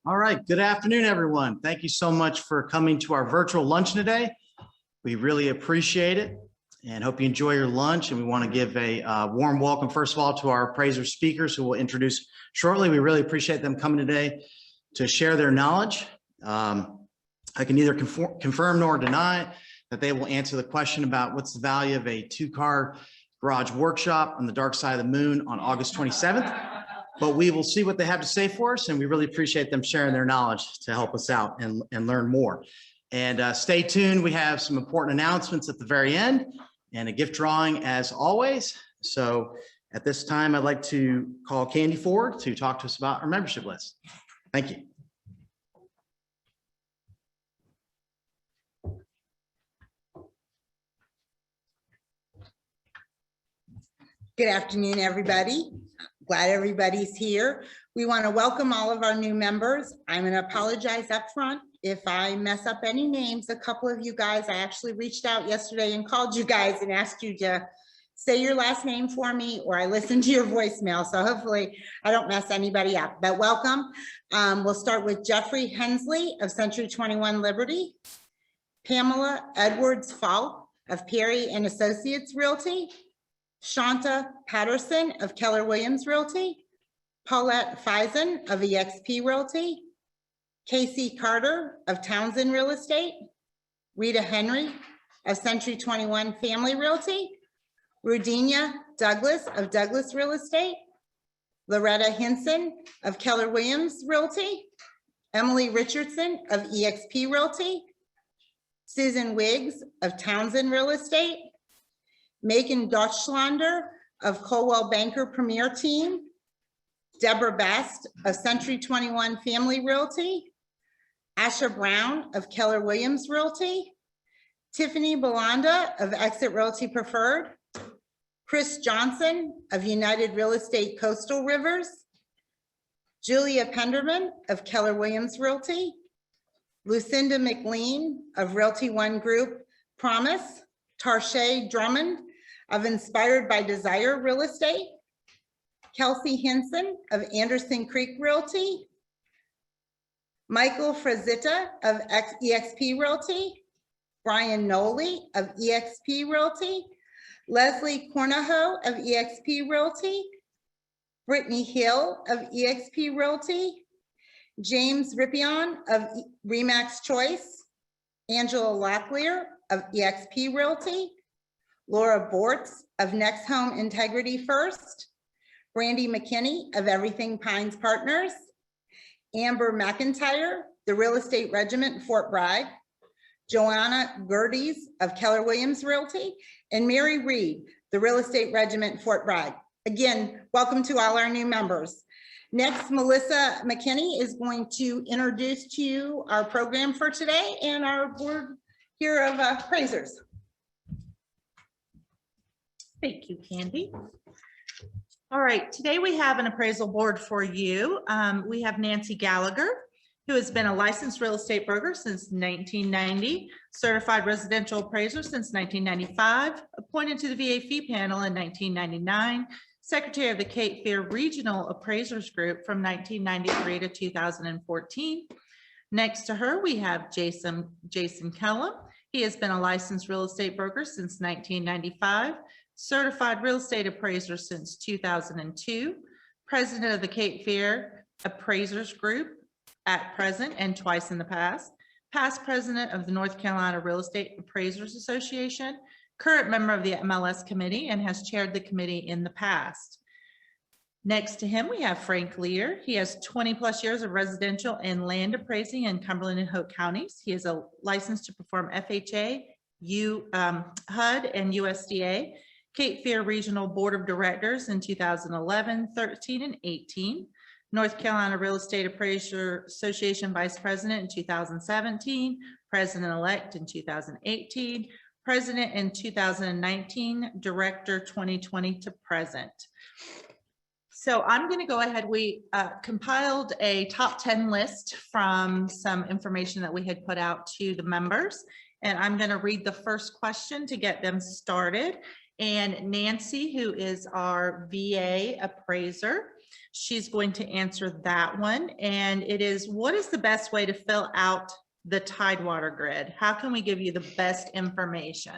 All right, good afternoon, everyone. Thank you so much for coming to our virtual luncheon today. We really appreciate it and hope you enjoy your lunch. And we want to give a warm welcome, first of all, to our appraiser speakers who we'll introduce shortly. We really appreciate them coming today to share their knowledge. I can neither confirm nor deny that they will answer the question about what's the value of a two-car garage workshop on the dark side of the moon on August 27th. But we will see what they have to say for us, and we really appreciate them sharing their knowledge to help us out and learn more. And stay tuned. We have some important announcements at the very end and a gift drawing as always. So at this time, I'd like to call Candy forward to talk to us about our membership list. Thank you. Good afternoon, everybody. Glad everybody's here. We want to welcome all of our new members. I'm going to apologize up front if I mess up any names. A couple of you guys, I actually reached out yesterday and called you guys and asked you to say your last name for me, or I listened to your voicemail. So hopefully I don't mess anybody up, but welcome. We'll start with Jeffrey Hensley of Century 21 Liberty, Pamela Edwards Falk of Perry and Associates Realty, Shanta Patterson of Keller Williams Realty, Paulette Fison of eXp Realty, Casey Carter of Townsend Real Estate, Rita Henry of Century 21 Family Realty, Rudinia Douglas of Douglas Real Estate, Loretta Hinson of Keller Williams Realty, Emily Richardson of eXp Realty, Susan Wiggs of Townsend Real Estate, Megan Deutschlander of Colwell Banker Premier Team, Deborah Best of Century 21 Family Realty, Asha Brown of Keller Williams Realty, Tiffany Belanda of Exit Realty Preferred, Chris Johnson of United Real Estate Coastal Rivers, Julia Penderman of Keller Williams Realty, Lucinda McLean of Realty One Group Promise, Tarshay Drummond of Inspired by Desire Real Estate, Kelsey Hinson of Anderson Creek Realty, Michael Frazetta of eXp Realty, Brian Noley of eXp Realty, Leslie Cornaho of eXp Realty, Brittany Hill of eXp Realty, James Rippion of Remax Choice, Angela Locklear of eXp Realty, Laura Bortz of Next Home Integrity First, Brandy McKinney of Everything Pines Partners, Amber McIntyre, the Real Estate Regiment Fort Bragg, Joanna Gerdes of Keller Williams Realty, and Mary Reed, the Real Estate Regiment Fort Bragg. Again, welcome to all our new members. Next, Melissa McKinney is going to introduce to you our program for today and our board here of appraisers. Thank you, Candy. All right, today we have an appraisal board for you. We have Nancy Gallagher, who has been a licensed real estate broker since 1990, certified residential appraiser since 1995, appointed to the VA fee panel in 1999, secretary of the Cape Fear Regional Appraisers Group from 1993 to 2014. Next to her, we have Jason Kellum. He has been a licensed real estate broker since 1995, certified real estate appraiser since 2002, president of the Cape Fear Appraisers Group at present and twice in the past president of the North Carolina Real Estate Appraisers Association, current member of the MLS committee, and has chaired the committee in the past. Next to him, we have Frank Lear. He has 20 plus years of residential and land appraising in Cumberland and Hope counties. He is a licensed to perform FHA, HUD, and USDA, Cape Fear Regional Board of Directors in 2011, 13, and 18. North Carolina Real Estate Appraiser Association Vice President in 2017, President-elect in 2018, President in 2019, Director 2020 to present. So I'm going to go ahead. We compiled a top 10 list from some information that we had put out to the members, and I'm going to read the first question to get them started. And Nancy, who is our VA appraiser, She's going to answer that one. And it is, what is the best way to fill out the Tidewater grid? How can we give you the best information?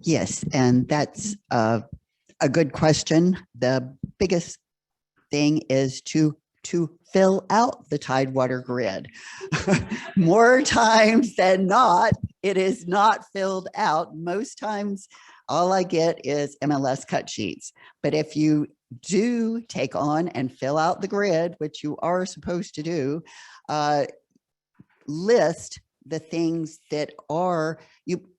Yes, and that's a good question. The biggest thing is to fill out the Tidewater grid. More times than not, it is not filled out. Most times, all I get is MLS cut sheets. But if you do take on and fill out the grid, which you are supposed to do, list the things that are,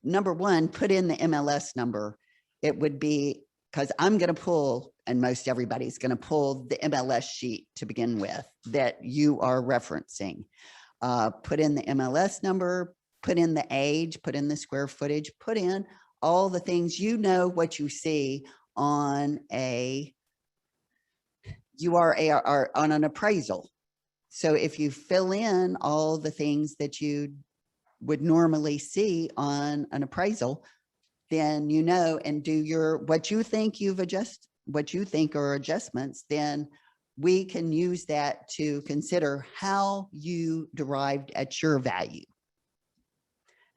number one, put in the MLS number. It would be, because I'm going to pull, and most everybody's going to pull the MLS sheet to begin with that you are referencing. Put in the MLS number, put in the age, put in the square footage, put in all the things, what you see on on an appraisal. So if you fill in all the things that you would normally see on an appraisal, then and do what you think are adjustments, then we can use that to consider how you derived at your value.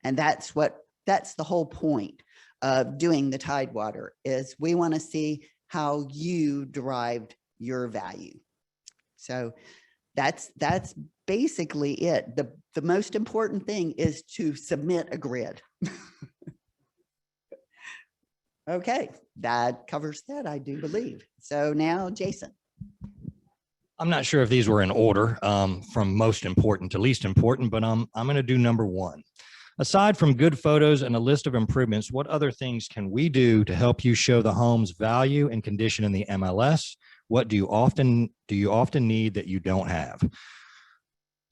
And that's the whole point of doing the Tidewater, is we want to see how you derived your value. So that's basically it. The most important thing is to submit a grid. Okay, that covers that, I do believe. So now, Jason. I'm not sure if these were in order from most important to least important, but I'm going to do number one. Aside from good photos and a list of improvements, what other things can we do to help you show the home's value and condition in the MLS? What do you often need that you don't have?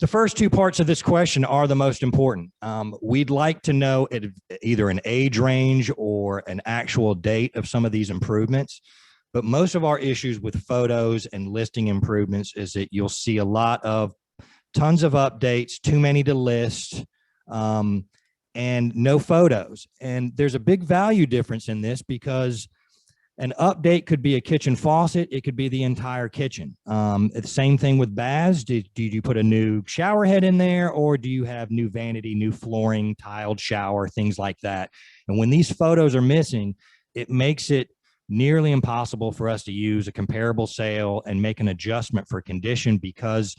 The first two parts of this question are the most important. We'd like to know either an age range or an actual date of some of these improvements. But most of our issues with photos and listing improvements is that you'll see a lot of tons of updates, too many to list, and no photos. And there's a big value difference in this, because an update could be a kitchen faucet. It could be the entire kitchen. The same thing with baths. Did you put a new shower head in there, or do you have new vanity, new flooring, tiled shower, things like that? And when these photos are missing, it makes it nearly impossible for us to use a comparable sale and make an adjustment for condition, because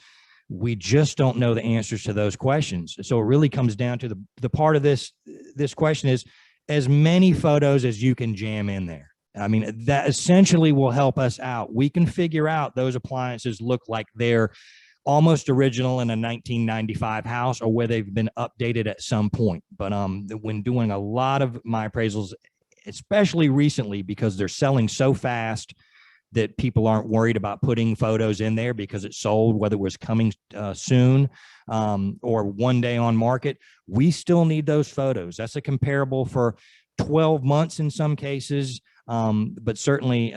we just don't know the answers to those questions. So it really comes down to the part of this question is as many photos as you can jam in there. I mean, that essentially will help us out. We can figure out those appliances look like they're almost original in a 1995 house, or where they've been updated at some point. But when doing a lot of my appraisals, especially recently, because they're selling so fast that people aren't worried about putting photos in there because it's sold, whether it was coming soon or one day on market, we still need those photos. That's a comparable for 12 months in some cases. But certainly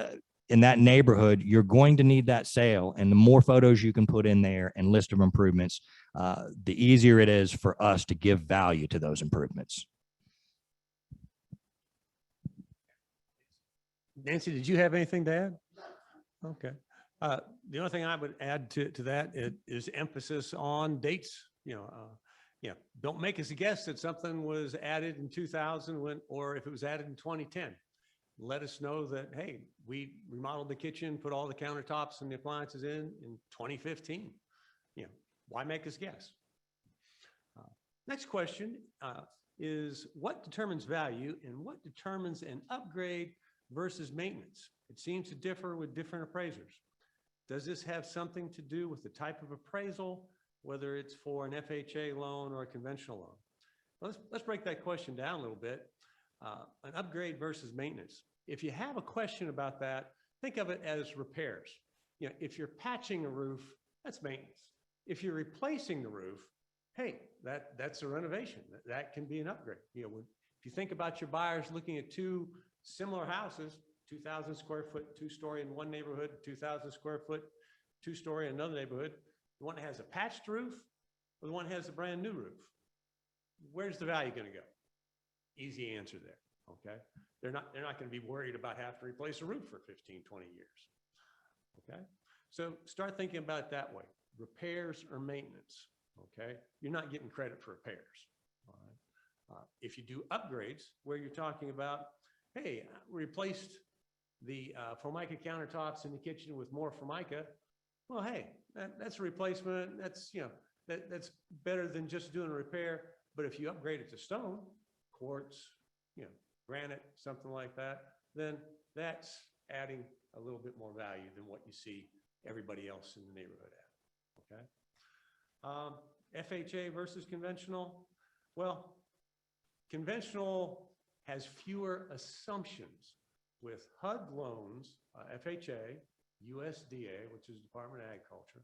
in that neighborhood, you're going to need that sale. And the more photos you can put in there and list of improvements, the easier it is for us to give value to those improvements. Nancy, did you have anything to add? Okay. The only thing I would add to that is emphasis on dates. Don't make us guess that something was added in 2000 or if it was added in 2010. Let us know that, hey, we remodeled the kitchen, put all the countertops and the appliances in 2015. Why make us guess? Next question is, what determines value and what determines an upgrade versus maintenance? It seems to differ with different appraisers. Does this have something to do with the type of appraisal, whether it's for an FHA loan or a conventional loan? Let's break that question down a little bit. An upgrade versus maintenance. If you have a question about that, think of it as repairs. If you're patching a roof, that's maintenance. If you're replacing the roof, hey, that's a renovation. That can be an upgrade. If you think about your buyers looking at two similar houses, 2,000 square foot, 2-story in one neighborhood, 2,000 square foot, 2-story in another neighborhood, the one that has a patched roof or the one that has a brand new roof? where's the value going to go? Easy answer there. Okay. They're not going to be worried about having to replace a roof for 15, 20 years. Okay. So start thinking about it that way. Repairs or maintenance. Okay. You're not getting credit for repairs. All right. If you do upgrades where you're talking about, hey, we replaced the Formica countertops in the kitchen with more Formica. Well, hey, that's a replacement. That's, you know, that's better than just doing a repair. But if you upgrade it to stone, quartz, you know, granite, something like that, then that's adding a little bit more value than what you see everybody else in the neighborhood at. Okay. FHA versus conventional. Well, conventional has fewer assumptions. With HUD loans, FHA, USDA, which is Department of Agriculture,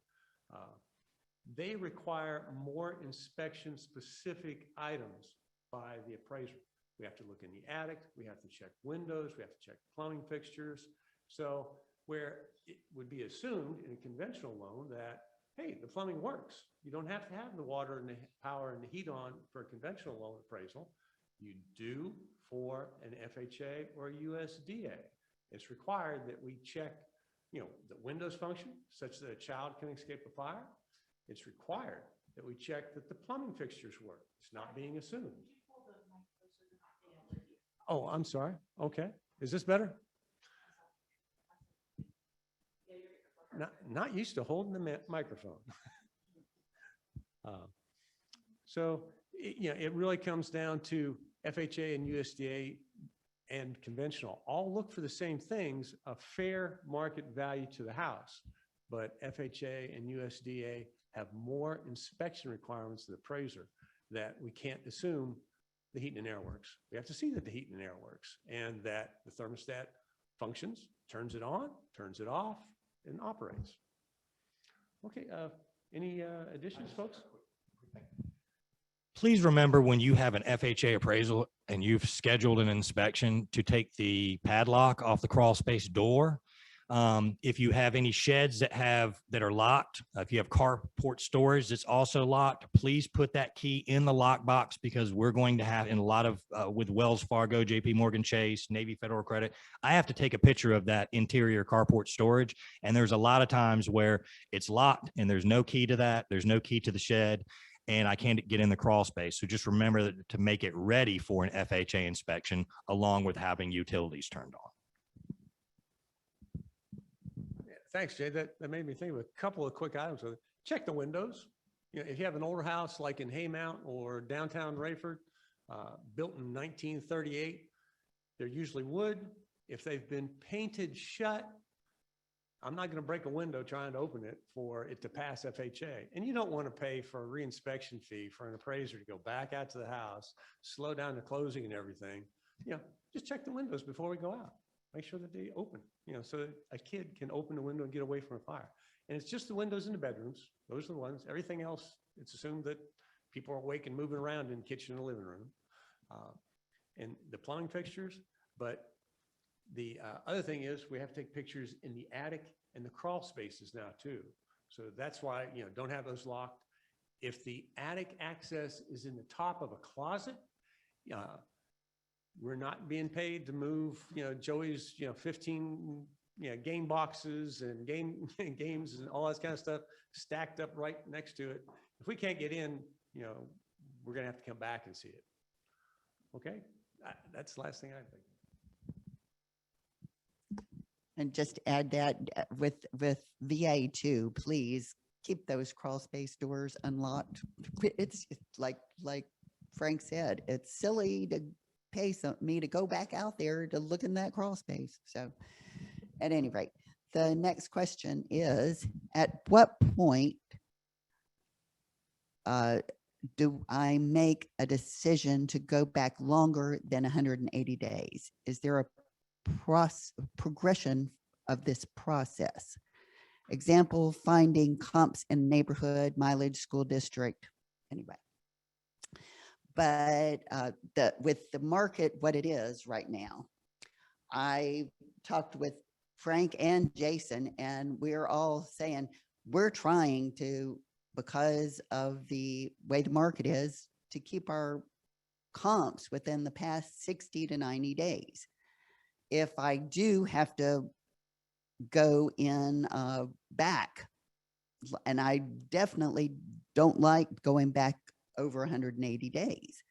they require more inspection specific items by the appraiser. We have to look in the attic, we have to check windows, we have to check plumbing fixtures. So where it would be assumed in a conventional loan that, hey, the plumbing works. You don't have to have the water and the power and the heat on for a conventional loan appraisal. You do for an FHA or USDA. It's required that we check, you know, the windows function such that a child can escape a fire. It's required that we check that the plumbing fixtures work. It's not being assumed. Oh, I'm sorry. Okay. Is this better? Not used to holding the microphone. So, you know, it really comes down to FHA and USDA and conventional all look for the same things, a fair market value to the house. But FHA and USDA have more inspection requirements to the appraiser that we can't assume the heat and air works. We have to see that the heat and air works and that the thermostat functions, turns it on, turns it off, and operates. Okay, any additions, folks? Please remember when you have an FHA appraisal and you've scheduled an inspection to take the padlock off the crawl space door. If you have any sheds that are locked, if you have carport storage that's also locked, please put that key in the lockbox because we're going to have in a lot of with Wells Fargo, JP Morgan Chase, Navy Federal Credit. I have to take a picture of that interior carport storage. And there's a lot of times where it's locked and there's no key to that. There's no key to the shed. And I can't get in the crawl space. So just remember to make it ready for an FHA inspection along with having utilities turned on. Yeah, thanks, Jay. That made me think of a couple of quick items. Check the windows. You know, if you have an older house like in Haymount or downtown Rayford, built in 1938, they're usually wood. If they've been painted shut, I'm not going to break a window trying to open it for it to pass FHA. And you don't want to pay for a reinspection fee for an appraiser to go back out to the house, slow down the closing and everything. You know, just check the windows before we go out. Make sure that they open, you know, so that a kid can open the window and get away from a fire. And it's just the windows in the bedrooms. Those are the ones. Everything else, it's assumed that people are awake and moving around in the kitchen and the living room. And the plumbing fixtures, but the other thing is we have to take pictures in the attic and the crawl spaces now too. So that's why, you know, don't have those locked. If the attic access is in the top of a closet, we're not being paid to move, you know, Joey's, you know, 15, you know, game boxes and games and all that kind of stuff stacked up right next to it. If we can't get in, you know, we're going to have to come back and see it. Okay. That's the last thing I think. And just add that with VA too, please keep those crawl space doors unlocked. It's like Frank said, it's silly to pay me to go back out there to look in that crawl space. So at any rate, the next question is, at what point do I make a decision to go back longer than 180 days? Is there a progression of this process? Example, finding comps in neighborhood, mileage, school district, anyway. But with the market, what it is right now, I talked with Frank and Jason, and we're all saying we're trying to, because of the way the market is, to keep our comps within the past 60 to 90 days. If I do have to go in back, and I definitely don't like going back over 180 days,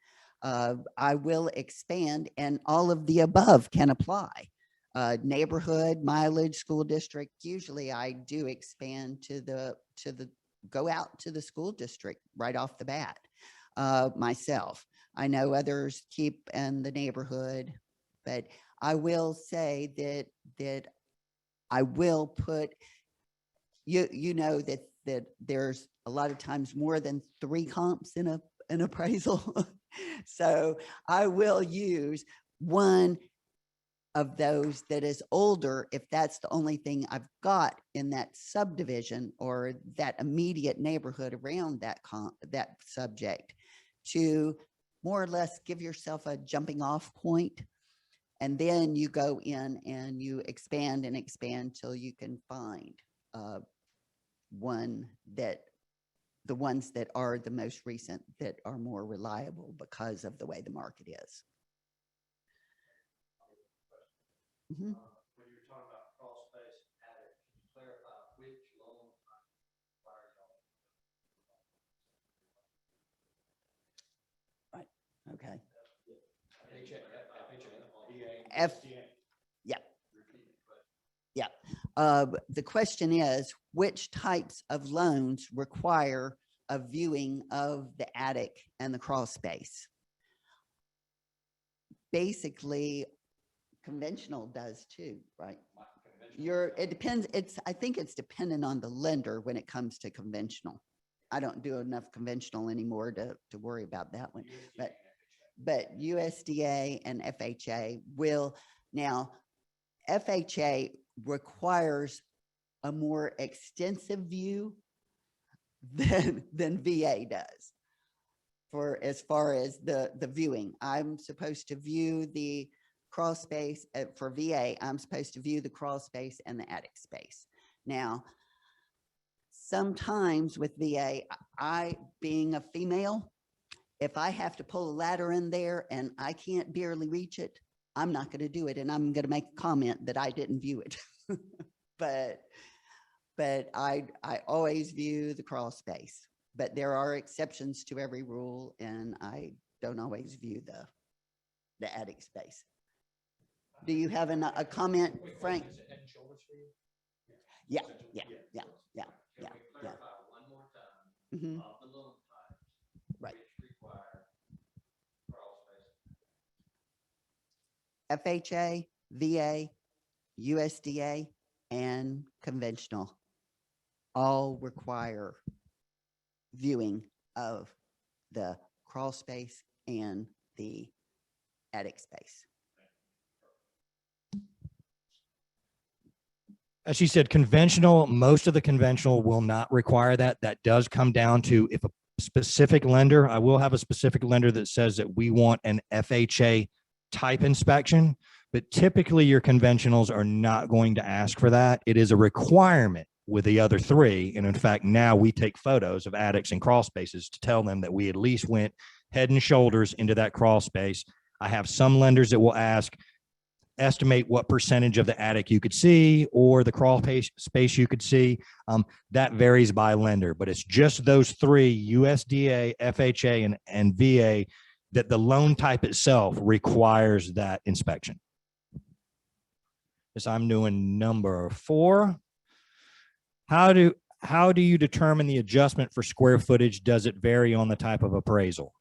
I will expand, and all of the above can apply. Neighborhood, mileage, school district. Usually I do expand to the go out to the school district right off the bat myself. I know others keep in the neighborhood, but I will say that I will put, you know, that there's a lot of times more than 3 comps in an appraisal. So I will use one of those that is older if that's the only thing I've got in that subdivision or that immediate neighborhood around that subject, to more or less give yourself a jumping off point. And then you go in and you expand and expand till you can find the ones that are the most recent, that are more reliable because of the way the market is. When you're talking about crawl space attic, can you clarify which loan requires y'all? Okay. The question is, which types of loans require a viewing of the attic and the crawl space? Basically, conventional does too, right? It depends. I think it's dependent on the lender when it comes to conventional. I don't do enough conventional anymore to worry about that one, but USDA and FHA will. Now, FHA requires a more extensive view than VA does. For as far as the viewing, I'm supposed to view the crawl space for VA. I'm supposed to view the crawl space and the attic space. Now, sometimes with VA, I being a female, if I have to pull a ladder in there and I can't barely reach it, I'm not going to do it, and I'm going to make a comment that I didn't view it. but I always view the crawl space. But there are exceptions to every rule, and I don't always view the attic space. Do you have a comment, Frank? Yeah. One more time. Mm-hmm. The loan types, Right. which require crawl space. FHA, VA, USDA, and conventional all require viewing of the crawl space and the attic space. As she said, conventional, most of the conventional will not require that. That does come down to if a specific lender, I will have a specific lender that says that we want an FHA type inspection, but typically your conventionals are not going to ask for that. It is a requirement with the other 3. And in fact, now we take photos of attics and crawl spaces to tell them that we at least went head and shoulders into that crawl space. I have some lenders that will ask, estimate what percentage of the attic you could see or the crawl space you could see. That varies by lender, but it's just those 3, USDA, FHA, and VA, that the loan type itself requires that inspection. Yes, I'm doing number 4. How do you determine the adjustment for square footage? Does it vary on the type of appraisal?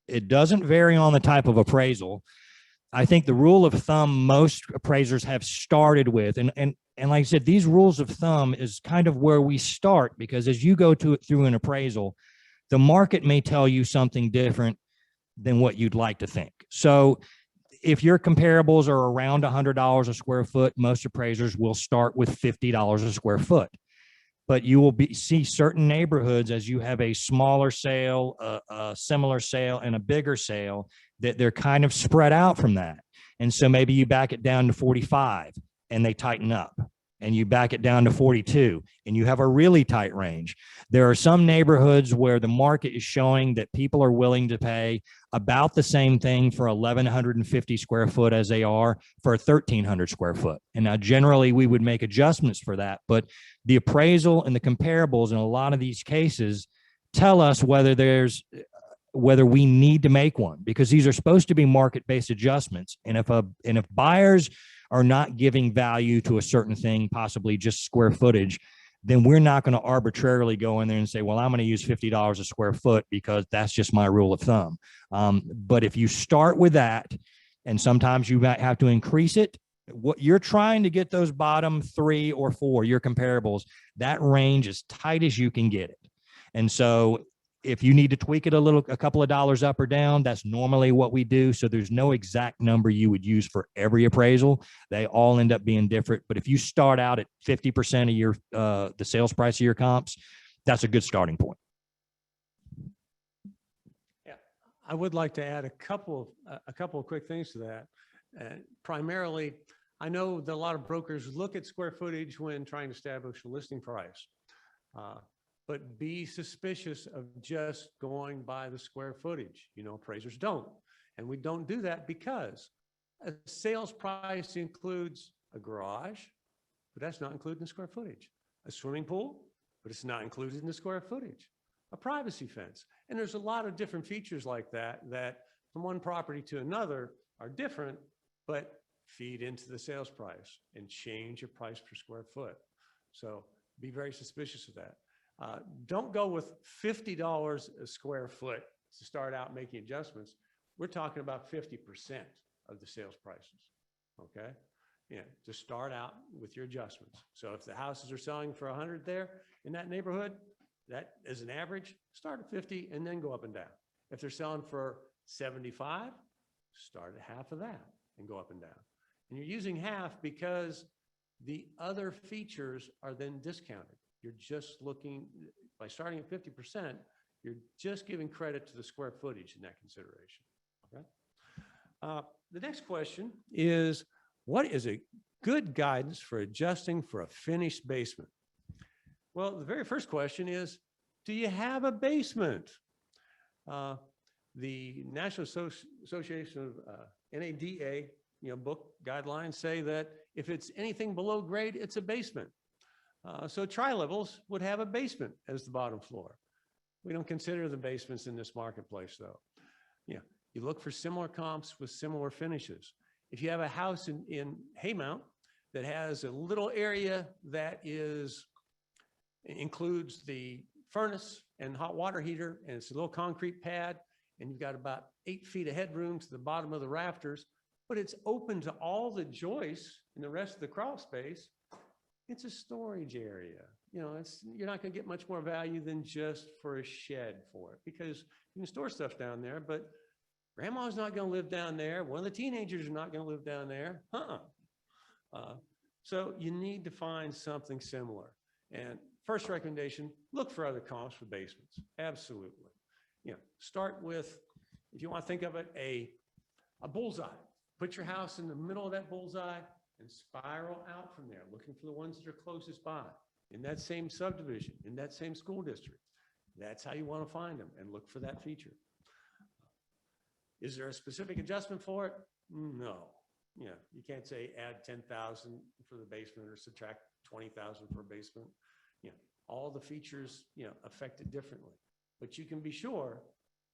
It doesn't vary on the type of appraisal. I think the rule of thumb most appraisers have started with, and like I said, these rules of thumb is kind of where we start, because as you go through an appraisal, the market may tell you something different than what you'd like to think. So if your comparables are around $100 a square foot, most appraisers will start with $50 a square foot. But you will see certain neighborhoods, as you have a smaller sale, a similar sale, and a bigger sale, that they're kind of spread out from that. And so maybe you back it down to 45 and they tighten up. and you back it down to 42 and you have a really tight range. There are some neighborhoods where the market is showing that people are willing to pay about the same thing for 1,150 square foot as they are for 1,300 square foot. And now generally we would make adjustments for that, but the appraisal and the comparables in a lot of these cases tell us whether we need to make one, because these are supposed to be market-based adjustments. And if buyers are not giving value to a certain thing, possibly just square footage, then we're not going to arbitrarily go in there and say, well, I'm going to use $50 a square foot because that's just my rule of thumb. But if you start with that, and sometimes you might have to increase it, what you're trying to get those bottom 3 or 4, your comparables, that range as tight as you can get it. And so if you need to tweak it a couple of dollars up or down, that's normally what we do. So there's no exact number you would use for every appraisal. They all end up being different. But if you start out at 50% of your the sales price of your comps, that's a good starting point. Yeah, I would like to add a couple of quick things to that. Primarily, I know that a lot of brokers look at square footage when trying to establish a listing price. But be suspicious of just going by the square footage. You know, appraisers don't. And we don't do that because a sales price includes a garage, but that's not included in the square footage. A swimming pool, but it's not included in the square footage. A privacy fence. And there's a lot of different features like that from one property to another are different, but feed into the sales price and change your price per square foot. So be very suspicious of that. Don't go with $50 a square foot to start out making adjustments. We're talking about 50% of the sales prices, okay? Yeah, to start out with your adjustments. So if the houses are selling for 100 there in that neighborhood, that is an average, start at 50 and then go up and down. If they're selling for 75, start at half of that and go up and down. And you're using half because the other features are then discounted. You're just looking, by starting at 50%, you're just giving credit to the square footage in that consideration. Okay? The next question is, what is a good guidance for adjusting for a finished basement? Well, the very first question is, do you have a basement? The National Association of NADA, book guidelines say that if it's anything below grade, it's a basement. So tri-levels would have a basement as the bottom floor. We don't consider the basements in this marketplace though. You look for similar comps with similar finishes. If you have a house in Haymount that has a little area that includes the furnace and hot water heater, and it's a little concrete pad, and you've got about 8 feet of headroom to the bottom of the rafters, but it's open to all the joists and the rest of the crawl space, it's a storage area. You're not going to get much more value than just for a shed for it, because you can store stuff down there, but grandma's not going to live down there. One of the teenagers are not going to live down there. So you need to find something similar. And first recommendation, look for other comps for basements. Absolutely. Start with, if you want to think of it, a bullseye. Put your house in the middle of that bullseye and spiral out from there, looking for the ones that are closest by in that same subdivision, in that same school district. That's how you want to find them and look for that feature. Is there a specific adjustment for it? No. You can't say add 10,000 for the basement or subtract 20,000 for a basement. All the features, affect it differently. But you can be sure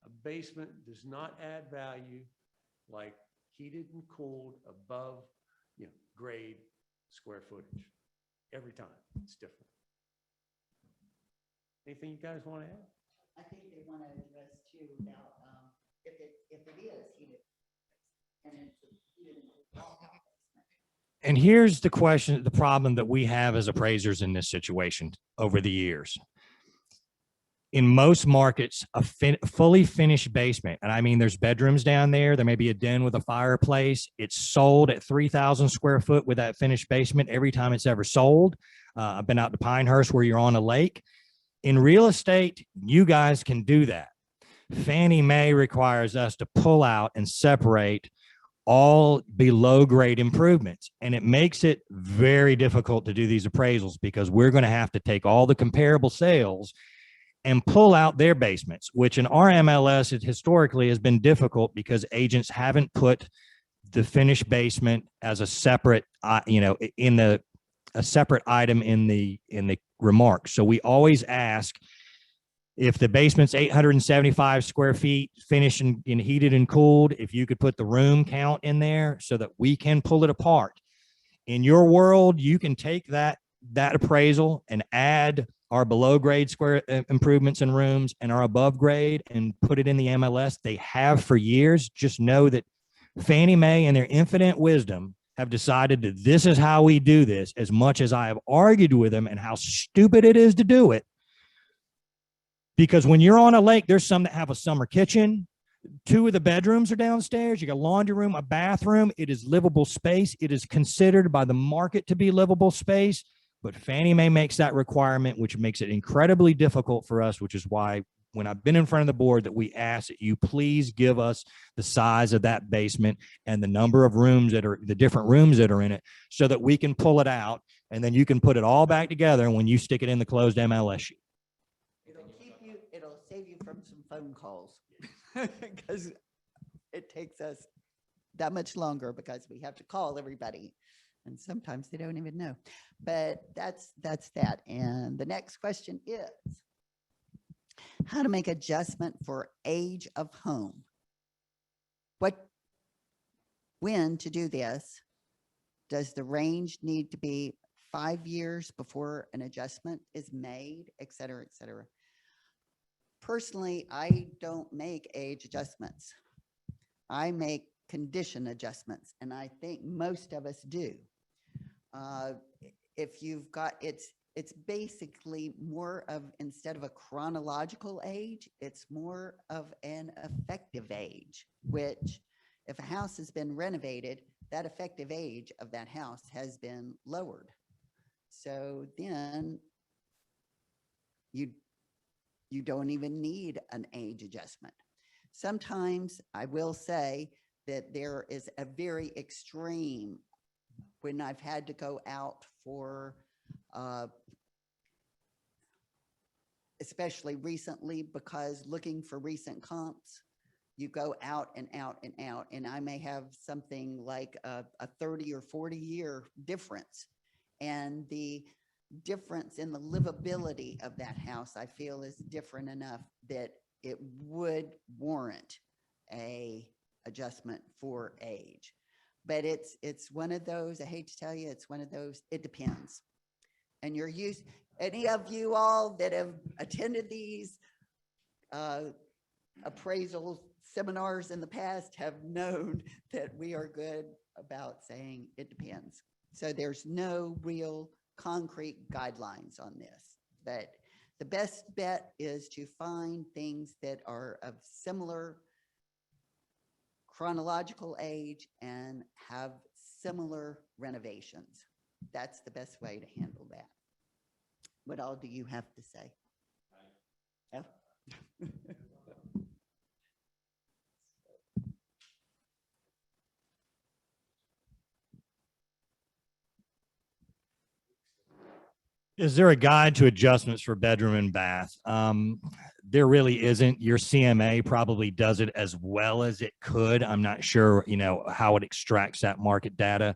a basement does not add value like heated and cooled above grade square footage. Every time it's different. Anything you guys want to add? I think they want to address too about if it is heated and it's heated. And here's the question, the problem that we have as appraisers in this situation over the years. In most markets, a fully finished basement, and I mean, there's bedrooms down there. There may be a den with a fireplace. It's sold at 3,000 square foot with that finished basement every time it's ever sold. I've been out to Pinehurst where you're on a lake. In real estate, you guys can do that. Fannie Mae requires us to pull out and separate all below grade improvements. And it makes it very difficult to do these appraisals because we're going to have to take all the comparable sales and pull out their basements, which in our MLS, it historically has been difficult because agents haven't put the finished basement as a separate, a separate item in the remarks. So we always ask if the basement's 875 square feet, finished and heated and cooled, if you could put the room count in there so that we can pull it apart. In your world, you can take that appraisal and add our below grade square improvements in rooms and our above grade and put it in the MLS. They have for years. Just know that Fannie Mae and their infinite wisdom have decided that this is how we do this. As much as I have argued with them and how stupid it is to do it, because when you're on a lake, there's some that have a summer kitchen. 2 of the bedrooms are downstairs. You got a laundry room, a bathroom. It is livable space. It is considered by the market to be livable space, but Fannie Mae makes that requirement, which makes it incredibly difficult for us, which is why when I've been in front of the board that we ask that you please give us the size of that basement and the number of rooms that are the different rooms that are in it so that we can pull it out and then you can put it all back together when you stick it in the closed MLS sheet. It'll save you from some phone calls because it takes us that much longer because we have to call everybody and sometimes they don't even know. But that's that. And the next question is how to make adjustment for age of home. When to do this? Does the range need to be 5 years before an adjustment is made, et cetera, et cetera? Personally, I don't make age adjustments. I make condition adjustments, and I think most of us do. If you've got, it's basically more of, instead of a chronological age, it's more of an effective age, which if a house has been renovated, that effective age of that house has been lowered. So then you don't even need an age adjustment. Sometimes I will say that there is a very extreme when I've had to go out for, especially recently, because looking for recent comps, you go out and out and out, and I may have something like a 30 or 40 year difference. And the difference in the livability of that house, I feel, is different enough that it would warrant a adjustment for age. But it's one of those, I hate to tell you, it's one of those, it depends. And you're used, any of you all that have attended these appraisal seminars in the past have known that we are good about saying it depends. So there's no real concrete guidelines on this, but the best bet is to find things that are of similar chronological age and have similar renovations. That's the best way to handle that. What all do you have to say? Yeah. Is there a guide to adjustments for bedroom and bath? There really isn't. Your CMA probably does it as well as it could. I'm not sure, how it extracts that market data.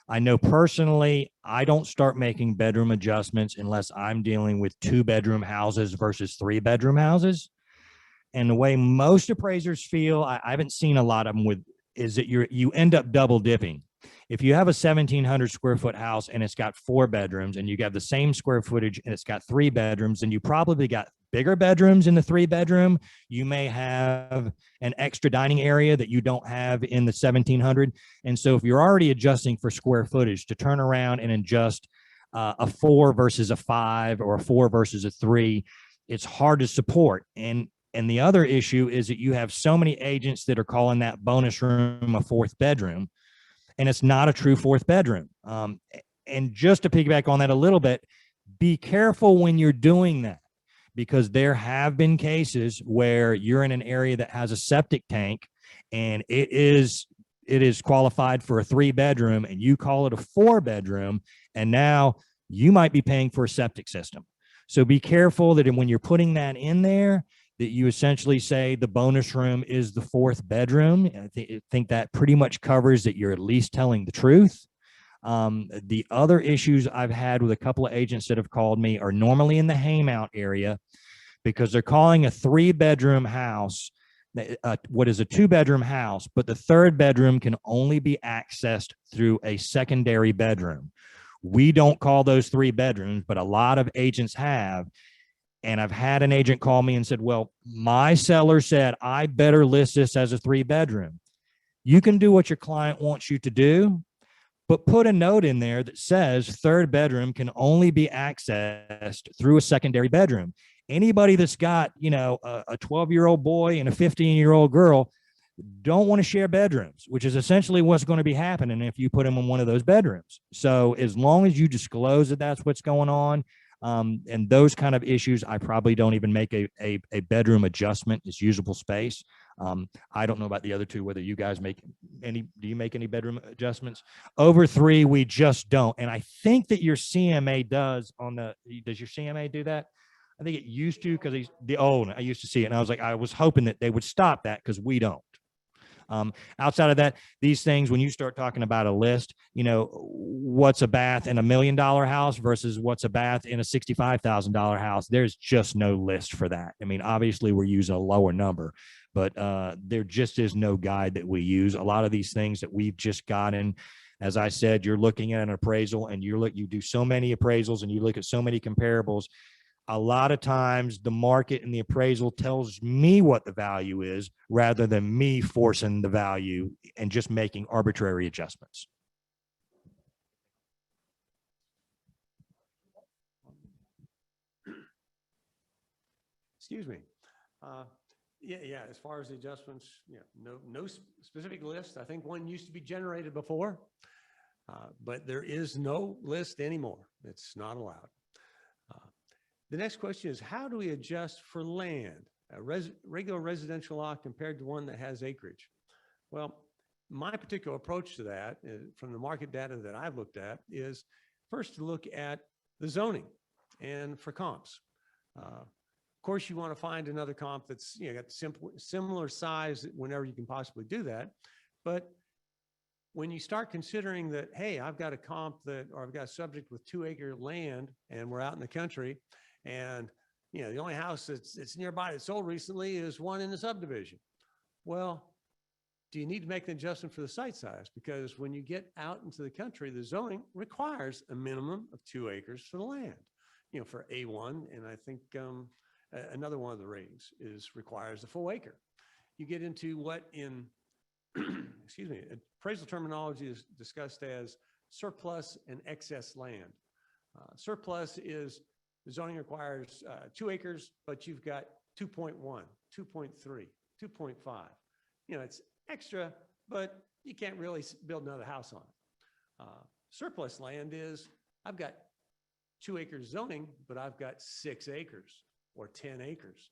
I know personally, I don't start making bedroom adjustments unless I'm dealing with 2-bedroom houses versus 3-bedroom houses. And the way most appraisers feel, I haven't seen a lot of them with, is that you end up double dipping. If you have a 1,700 square foot house and it's got 4 bedrooms and you got the same square footage and it's got 3 bedrooms, and you probably got bigger bedrooms in the 3-bedroom, you may have an extra dining area that you don't have in the 1,700. And so if you're already adjusting for square footage, to turn around and adjust a 4 versus a 5 or a 4 versus a 3, it's hard to support. And the other issue is that you have so many agents that are calling that bonus room a 4th bedroom, and it's not a true 4th bedroom. And just to piggyback on that a little bit, be careful when you're doing that, because there have been cases where you're in an area that has a septic tank and it is it is qualified for a 3-bedroom and you call it a 4-bedroom, and now you might be paying for a septic system. So be careful that when you're putting that in there, that you essentially say the bonus room is the 4th bedroom. I think that pretty much covers that you're at least telling the truth. The other issues I've had with a couple of agents that have called me are normally in the Haymount area, because they're calling a 3-bedroom house what is a 2-bedroom house, but the 3rd bedroom can only be accessed through a secondary bedroom. We don't call those 3 bedrooms, but a lot of agents have. And I've had an agent call me and said, well, my seller said I better list this as a 3-bedroom. You can do what your client wants you to do, but put a note in there that says 3rd bedroom can only be accessed through a secondary bedroom. Anybody that's got, a 12-year-old boy and a 15-year-old girl don't want to share bedrooms, which is essentially what's going to be happening if you put them in one of those bedrooms. So as long as you disclose that that's what's going on, and those kind of issues, I probably don't even make a bedroom adjustment. It's usable space. I don't know about the other two, whether you guys do you make any bedroom adjustments? Over 3, we just don't. And I think that your CMA does does your CMA do that? I think it used to, because I used to see it, and I was hoping that they would stop that, because we don't. Outside of that, these things, when you start talking about a list, what's a bath in $1 million house versus what's a bath in a $65,000 house, there's just no list for that. I mean, obviously we're using a lower number, but there just is no guide that we use. A lot of these things that we've just gotten, as I said, you're looking at an appraisal and you do so many appraisals and you look at so many comparables. A lot of times the market and the appraisal tells me what the value is, rather than me forcing the value and just making arbitrary adjustments. Excuse me. Yeah. As far as the adjustments, no specific list. I think one used to be generated before, but there is no list anymore. It's not allowed. The next question is, how do we adjust for land, a regular residential lot compared to one that has acreage? Well, my particular approach to that, from the market data that I've looked at, is first to look at the zoning and for comps. Of course, you want to find another comp that's got similar size whenever you can possibly do that. But when you start considering that, hey, I've got a comp or I've got a subject with 2-acre land and we're out in the country, and the only house that's nearby that sold recently is one in the subdivision. Well, do you need to make an adjustment for the site size? Because when you get out into the country, the zoning requires a minimum of 2 acres for the land, for A1. And I think another one of the ratings requires a full acre. You get into what in, excuse me, appraisal terminology is discussed as surplus and excess land. Surplus is, the zoning requires 2 acres, but you've got 2.1, 2.3, 2.5. It's extra, but you can't really build another house on it. Surplus land is, I've got 2 acres zoning, but I've got 6 acres or 10 acres.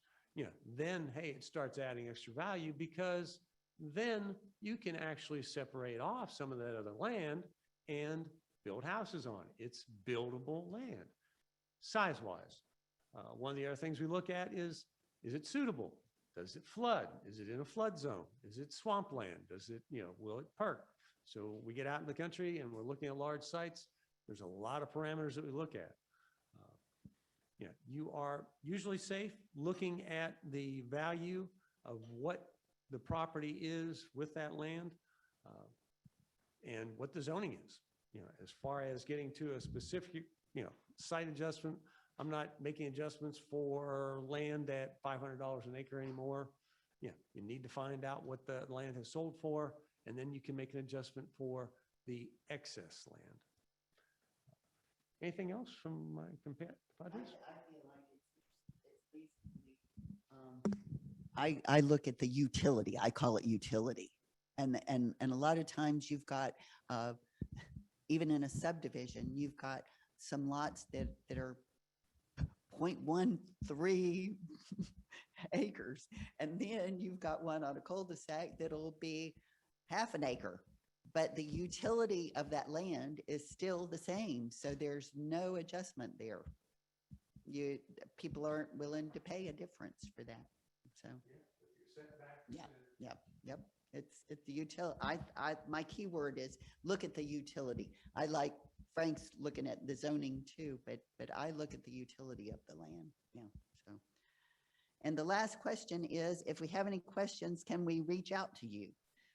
Then, hey, it starts adding extra value, because then you can actually separate off some of that other land and build houses on it. It's buildable land. Size-wise, one of the other things we look at is it suitable? Does it flood? Is it in a flood zone? Is it swampland? Does it, will it perk? So we get out in the country and we're looking at large sites. There's a lot of parameters that we look at. You are usually safe looking at the value of what the property is with that land, and what the zoning is. As far as getting to a specific, site adjustment, I'm not making adjustments for land at $500 an acre anymore. You need to find out what the land has sold for, and then you can make an adjustment for the excess land. Anything else from my compadres? I look at the utility. I call it utility. And a lot of times you've got, even in a subdivision, you've got some lots that are 0.13 acres. And then you've got one on a cul-de-sac that'll be half an acre, but the utility of that land is still the same. So there's no adjustment there. People aren't willing to pay a difference for that. So, yep. It's the utility. My key word is look at the utility. I like Frank's looking at the zoning too, but I look at the utility of the land. Yeah. So, and the last question is, if we have any questions, can we reach out to you?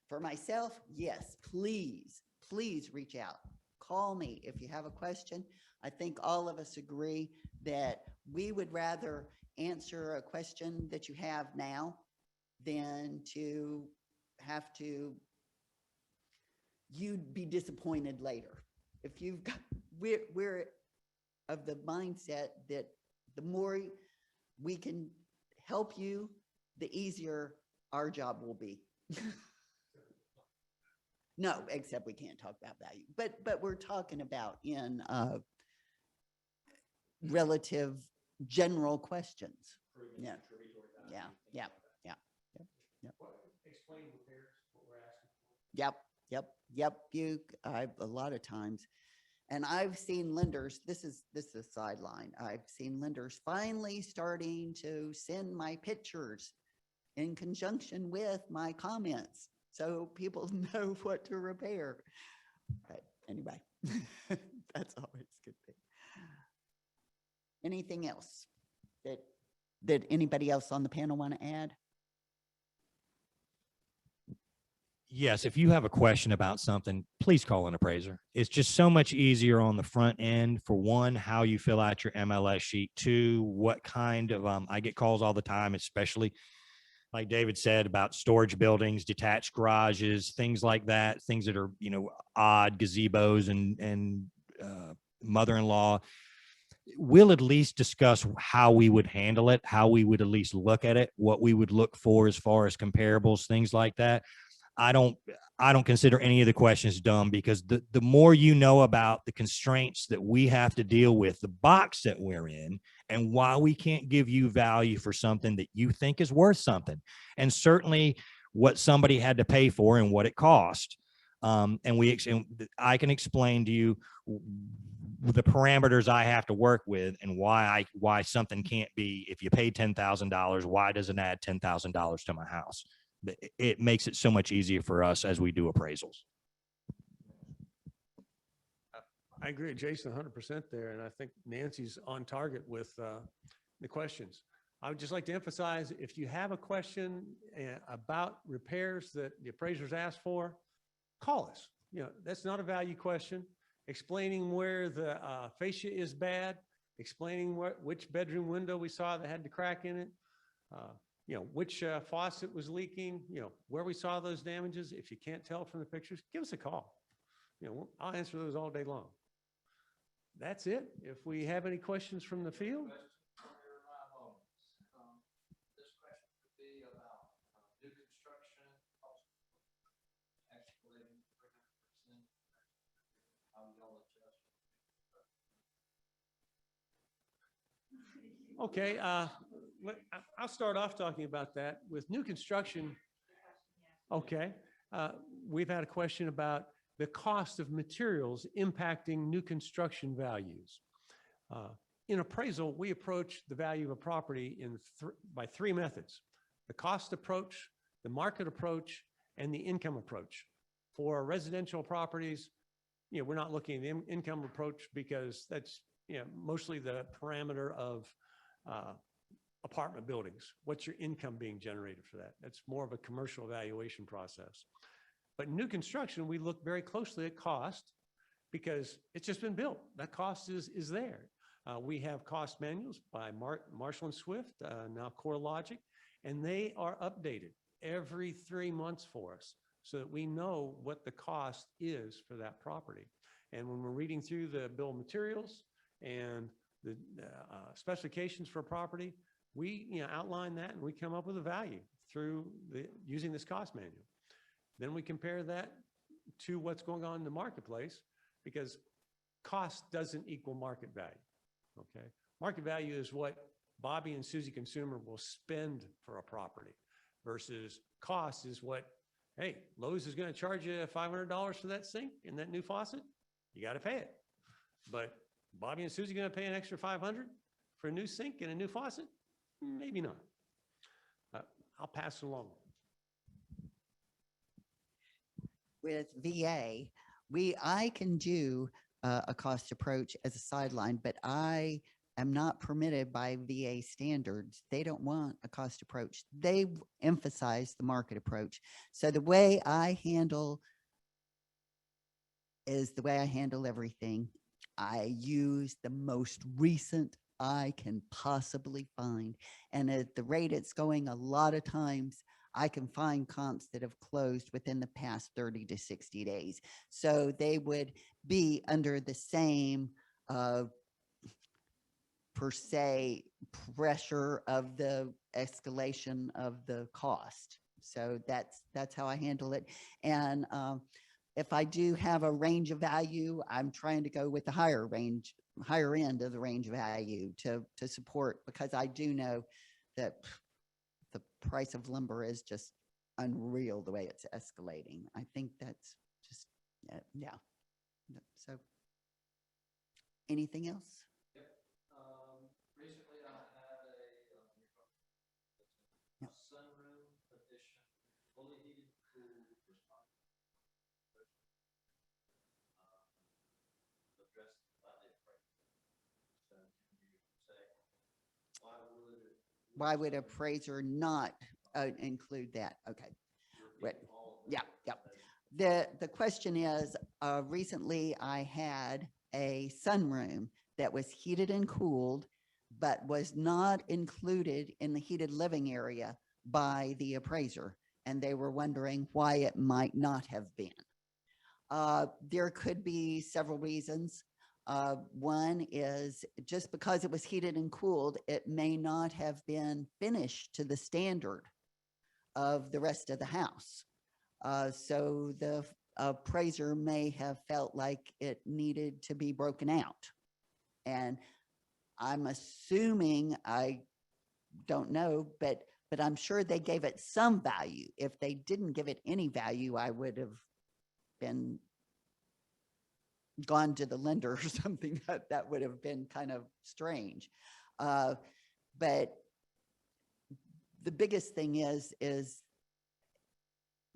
For myself, yes, please reach out. Call me if you have a question. I think all of us agree that we would rather answer a question that you have now than to have to, you'd be disappointed later. If you've got, we're of the mindset that the more we can help you, the easier our job will be. No, except we can't talk about value, but we're talking about in relative general questions. Yeah. Explain repairs, what we're asking for. Yep. A lot of times. And I've seen lenders, this is a sideline. I've seen lenders finally starting to send my pictures in conjunction with my comments, so people know what to repair. But anyway, that's always a good thing. Anything else that anybody else on the panel want to add? Yes, if you have a question about something, please call an appraiser. It's just so much easier on the front end. For one, how you fill out your MLS sheet. Two, what kind of, I get calls all the time, especially like David said about storage buildings, detached garages, things like that, things that are, odd gazebos and mother-in-law. We'll at least discuss how we would handle it, how we would at least look at it, what we would look for as far as comparables, things like that. I don't consider any of the questions dumb, because the more you know about the constraints that we have to deal with, the box that we're in, and why we can't give you value for something that you think is worth something, and certainly what somebody had to pay for and what it cost. And I can explain to you the parameters I have to work with and why something can't be, if you pay $10,000, why does it add $10,000 to my house? It makes it so much easier for us as we do appraisals. I agree with Jason 100% there. And I think Nancy's on target with the questions. I would just like to emphasize, if you have a question about repairs that the appraisers asked for, call us. That's not a value question. Explaining where the fascia is bad, explaining which bedroom window we saw that had the crack in it, which faucet was leaking, where we saw those damages. If you can't tell from the pictures, give us a call. I'll answer those all day long. That's it. If we have any questions from the field. This question would be about new construction, escalating 300%. How y'all adjust? Okay, I'll start off talking about that. With new construction, okay, we've had a question about the cost of materials impacting new construction values. In appraisal, we approach the value of a property by three methods: the cost approach, the market approach, and the income approach. For residential properties, we're not looking at the income approach, because that's mostly the parameter of apartment buildings. What's your income being generated for that? That's more of a commercial evaluation process. But in new construction, we look very closely at cost, because it's just been built. That cost is there. We have cost manuals by Marshall & Swift, now CoreLogic, and they are updated every 3 months for us, so that we know what the cost is for that property. And when we're reading through the bill of materials and the specifications for a property, we outline that, and we come up with a value through using this cost manual. Then we compare that to what's going on in the marketplace, because cost doesn't equal market value. Okay, market value is what Bobby and Susie Consumer will spend for a property, versus cost is what hey, Lowe's is going to charge you $500 for that sink and that new faucet. You got to pay it. But Bobby and Susie going to pay an extra 500 for a new sink and a new faucet? Maybe not. I'll pass it along. With VA, I can do a cost approach as a sideline, but I am not permitted by VA standards. They don't want a cost approach. They emphasize the market approach. So the way I handle is the way I handle everything. I use the most recent I can possibly find. And at the rate it's going, a lot of times I can find comps that have closed within the past 30 to 60 days. So they would be under the same per se pressure of the escalation of the cost. So that's how I handle it. And if I do have a range of value, I'm trying to go with the higher end of the range of value to support, because I do know that the price of lumber is just unreal the way it's escalating. I think that's just, yeah. So anything else? Recently I had Yep. sunroom addition, fully heated, cooled, addressed by the appraiser. So can you say, Why would appraiser not include that? Okay. Right. Yeah, yeah. The question is, recently I had a sunroom that was heated and cooled, but was not included in the heated living area by the appraiser. And they were wondering why it might not have been. There could be several reasons. One is just because it was heated and cooled, it may not have been finished to the standard of the rest of the house. So the appraiser may have felt like it needed to be broken out. And I'm assuming, I don't know, but I'm sure they gave it some value. If they didn't give it any value, I would have been gone to the lender or something. That would have been kind of strange. But the biggest thing is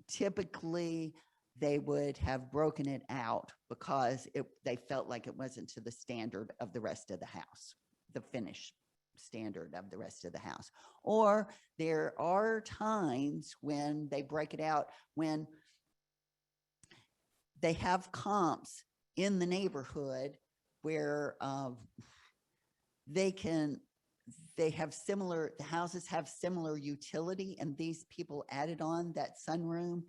typically they would have broken it out because they felt like it wasn't to the standard of the rest of the house, the finish standard of the rest of the house. Or there are times when they break it out when they have comps in the neighborhood where the houses have similar utility, and these people added on that sunroom.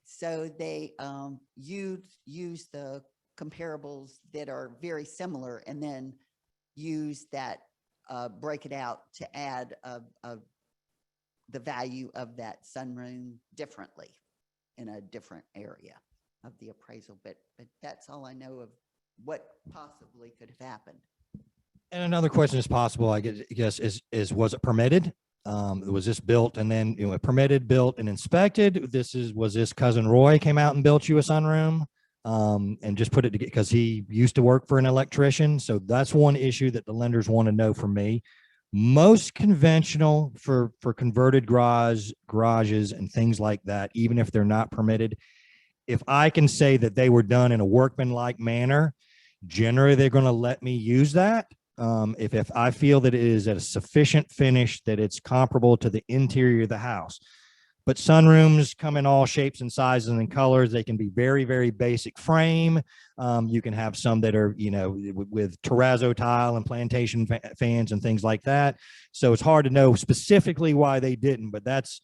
So they use the comparables that are very similar and then use that, break it out to add the value of that sunroom differently in a different area of the appraisal. But that's all I know of what possibly could have happened. And another question is possible, I guess, is was it permitted? Was this built and then, permitted, built and inspected? Was this cousin Roy came out and built you a sunroom and just put it together because he used to work for an electrician? So that's one issue that the lenders want to know from me. Most conventional for converted garages and things like that, even if they're not permitted, if I can say that they were done in a workmanlike manner, generally they're going to let me use that. If I feel that it is at a sufficient finish that it's comparable to the interior of the house. But sunrooms come in all shapes and sizes and colors. They can be very, very basic frame. You can have some that are, with terrazzo tile and plantation fans and things like that. So it's hard to know specifically why they didn't, but that's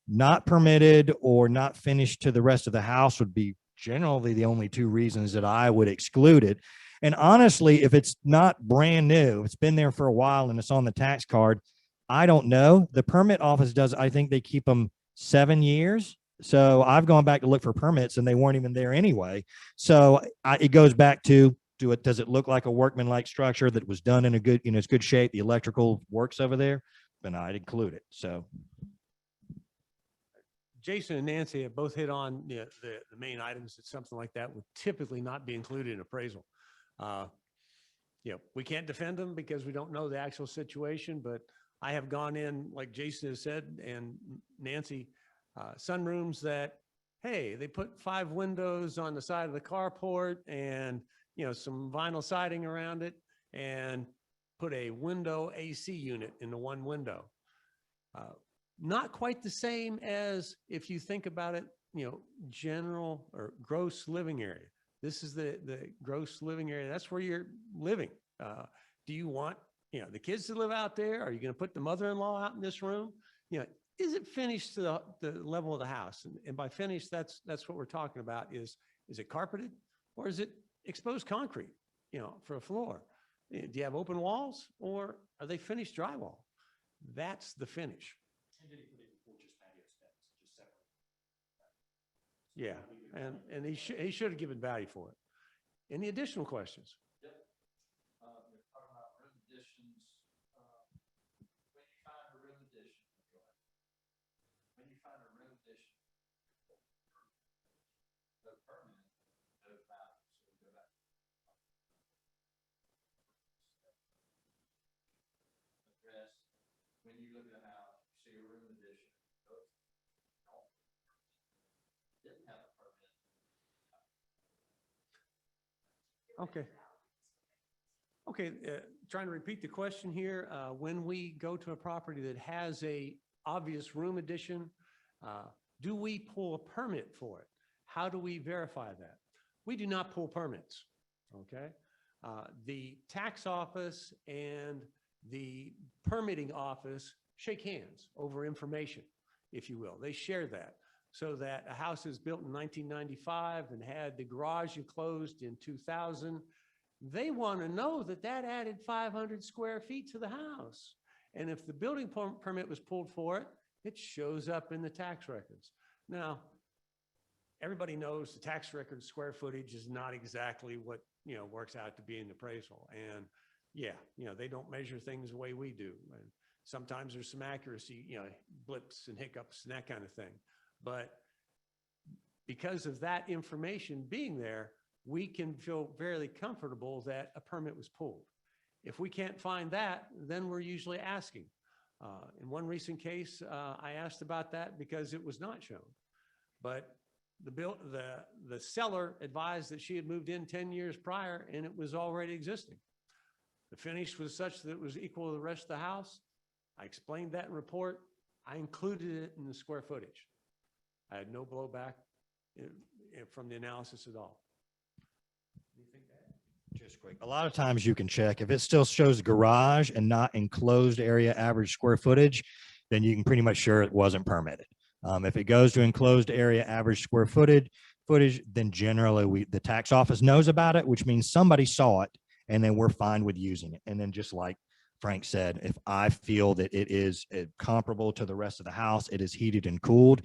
not permitted or not finished to the rest of the house would be generally the only two reasons that I would exclude it. And honestly, if it's not brand new, it's been there for a while and it's on the tax card, I don't know. The permit office does, I think they keep them 7 years. So I've gone back to look for permits and they weren't even there anyway. So it goes back to, does it look like a workmanlike structure that was done in a good, it's good shape, the electrical works over there, then I'd include it. So Jason and Nancy have both hit on the main items that something like that would typically not be included in appraisal. We can't defend them because we don't know the actual situation, but I have gone in, like Jason has said, and Nancy, sunrooms that, hey, they put 5 windows on the side of the carport and, some vinyl siding around it and put a window AC unit in the one window. Not quite the same as if you think about it, general or gross living area. This is the gross living area. That's where you're living. Do you want, the kids to live out there? Are you going to put the mother-in-law out in this room? Is it finished to the level of the house? And by finished, that's what we're talking about is it carpeted or is it exposed concrete, for a floor? Do you have open walls or are they finished drywall? That's the finish. Yeah, and he should have given value for it. Any additional questions? Yep. We're talking about room additions. When you find a room addition, when you find a room addition, no permit, no value. So we go back. Address, when you look at a house, you see a room addition, didn't have a permit. Okay. Okay, trying to repeat the question here. When we go to a property that has a obvious room addition, do we pull a permit for it? How do we verify that? We do not pull permits, okay? The tax office and the permitting office shake hands over information, if you will. They share that. So that a house is built in 1995 and had the garage enclosed in 2000, they want to know that that added 500 square feet to the house. And if the building permit was pulled for it, it shows up in the tax records. Now, everybody knows the tax record square footage is not exactly what, works out to be in the appraisal. And yeah, they don't measure things the way we do. And sometimes there's some accuracy, blips and hiccups and that kind of thing. But because of that information being there, we can feel fairly comfortable that a permit was pulled. If we can't find that, then we're usually asking. In one recent case, I asked about that because it was not shown. But the seller advised that she had moved in 10 years prior and it was already existing. The finish was such that it was equal to the rest of the house. I explained that in report. I included it in the square footage. I had no blowback from the analysis at all. Just quick. A lot of times you can check if it still shows garage and not enclosed area average square footage, then you can pretty much sure it wasn't permitted. If it goes to enclosed area average square footage, then generally the tax office knows about it, which means somebody saw it and then we're fine with using it. And then just like Frank said, if I feel that it is comparable to the rest of the house, it is heated and cooled,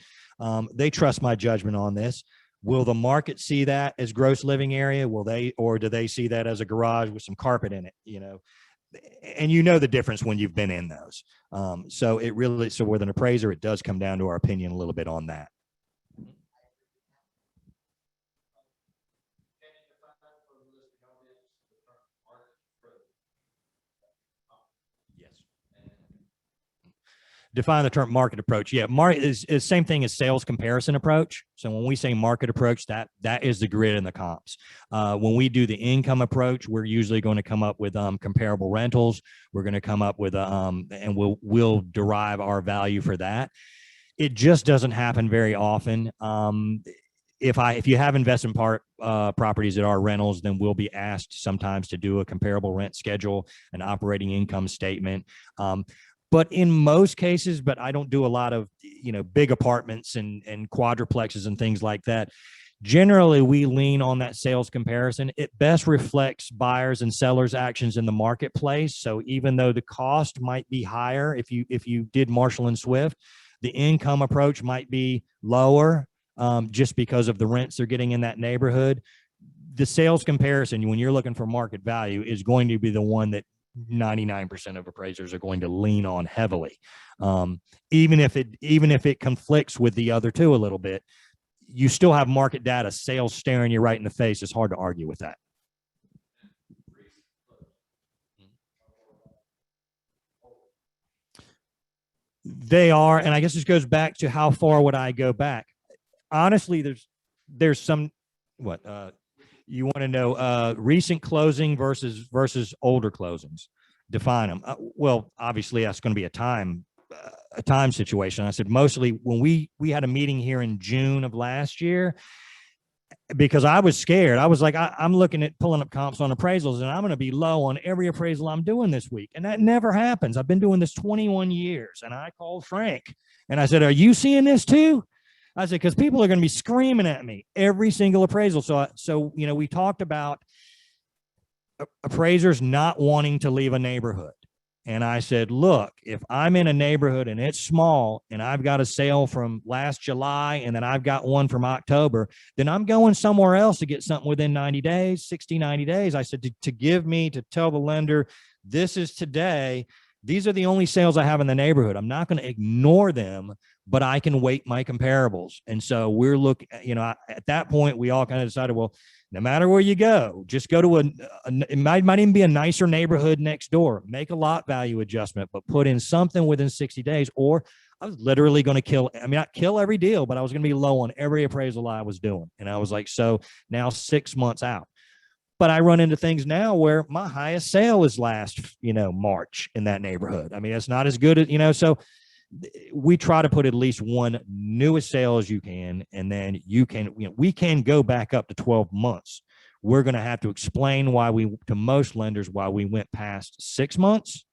they trust my judgment on this. Will the market see that as gross living area? Or do they see that as a garage with some carpet in it? And the difference when you've been in those. So with an appraiser, it does come down to our opinion a little bit on that. Define the term market approach. Yeah, market is same thing as sales comparison approach. So when we say market approach, that is the grid and the comps. When we do the income approach, we're usually going to come up with comparable rentals. We're going to come up with and we'll derive our value for that. It just doesn't happen very often. If you have investment properties that are rentals, then we'll be asked sometimes to do a comparable rent schedule, an operating income statement. But in most cases, but I don't do a lot of, big apartments and quadruplexes and things like that. Generally, we lean on that sales comparison. It best reflects buyers and sellers' actions in the marketplace. So even though the cost might be higher, if you did Marshall and Swift, the income approach might be lower just because of the rents they're getting in that neighborhood. The sales comparison, when you're looking for market value, is going to be the one that 99% of appraisers are going to lean on heavily. Even if it conflicts with the other two a little bit, you still have market data, sales staring you right in the face. It's hard to argue with that. They are, and I guess this goes back to how far would I go back? Honestly, there's some, you want to know recent closing versus older closings. Define them. Well, obviously that's going to be a time situation. I said mostly when we had a meeting here in June of last year, because I was scared. I was like, I'm looking at pulling up comps on appraisals and I'm going to be low on every appraisal I'm doing this week. And that never happens. I've been doing this 21 years. And I called Frank and I said, are you seeing this too? I said, because people are going to be screaming at me every single appraisal. So, you know, we talked about appraisers not wanting to leave a neighborhood. And I said, look, if I'm in a neighborhood and it's small and I've got a sale from last July and then I've got one from October, then I'm going somewhere else to get something within 90 days, 60, 90 days. I said, to tell the lender, this is today. These are the only sales I have in the neighborhood. I'm not going to ignore them, but I can weight my comparables. And so we're looking, you know, at that point, we all kind of decided, well, no matter where you go, just go to it might even be a nicer neighborhood next door, make a lot value adjustment, but put in something within 60 days. Or I was literally going to not kill every deal, but I was going to be low on every appraisal I was doing. And I was like, so now 6 months out. But I run into things now where my highest sale is last, March in that neighborhood. I mean, it's not as good as, so we try to put at least one newest sale as you can, and then we can go back up to 12 months. We're going to have to explain to most lenders why we went past 6 months.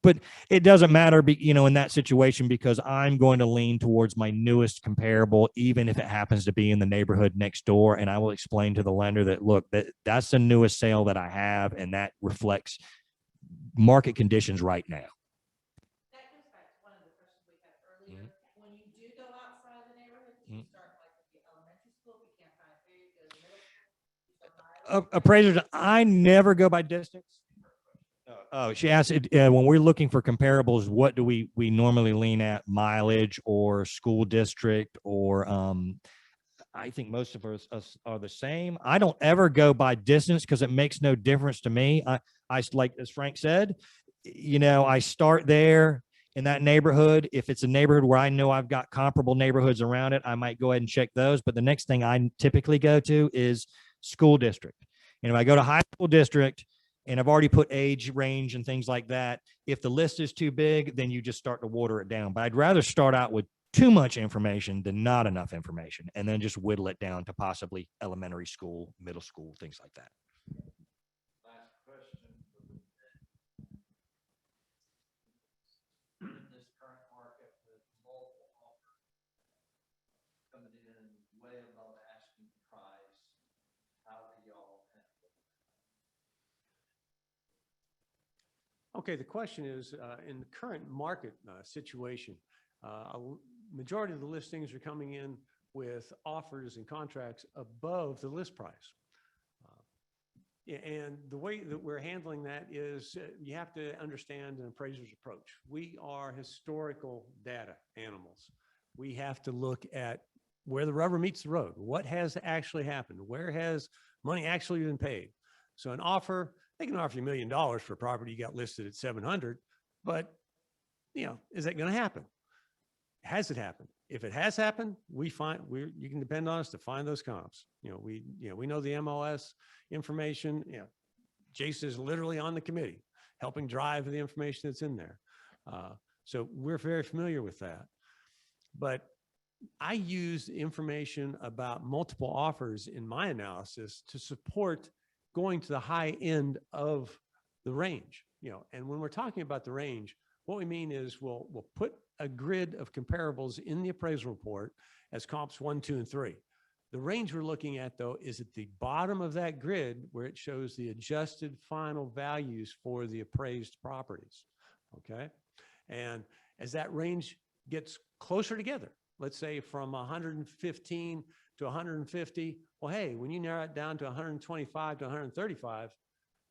But it doesn't matter, in that situation, because I'm going to lean towards my newest comparable, even if it happens to be in the neighborhood next door. And I will explain to the lender that, look, that's the newest sale that I have, and that reflects market conditions right now. That goes back to one of the questions we had earlier. When you do go outside of the neighborhood, you start like with the elementary school, we can't find where you go to middle school. Appraisers, I never go by distance. Oh, she asked, when we're looking for comparables, what do we normally lean at? Mileage or school district, or I think most of us are the same. I don't ever go by distance because it makes no difference to me. I like, as Frank said, I start there in that neighborhood. If it's a neighborhood where I know I've got comparable neighborhoods around it, I might go ahead and check those. But the next thing I typically go to is school district. And if I go to high school district, and I've already put age range and things like that, if the list is too big, then you just start to water it down. But I'd rather start out with too much information than not enough information, and then just whittle it down to possibly elementary school, middle school, things like that. Last question. This current market with multiple offers coming in way above asking price, how do y'all handle it? Okay, the question is, in the current market situation, a majority of the listings are coming in with offers and contracts above the list price. And the way that we're handling that is you have to understand an appraiser's approach. We are historical data animals. We have to look at where the rubber meets the road. What has actually happened? Where has money actually been paid? So an offer, they can offer you $1 million for a property you got listed at 700, but is that going to happen? Has it happened? If it has happened, you can depend on us to find those comps. We know the MLS information. Jason is literally on the committee helping drive the information that's in there. So we're very familiar with that. But I use information about multiple offers in my analysis to support going to the high end of the range. And when we're talking about the range, what we mean is we'll put a grid of comparables in the appraisal report as comps 1, 2, and 3. The range we're looking at, though, is at the bottom of that grid where it shows the adjusted final values for the appraised properties. Okay. And as that range gets closer together, let's say from 115 to 150, well, hey, when you narrow it down to 125 to 135,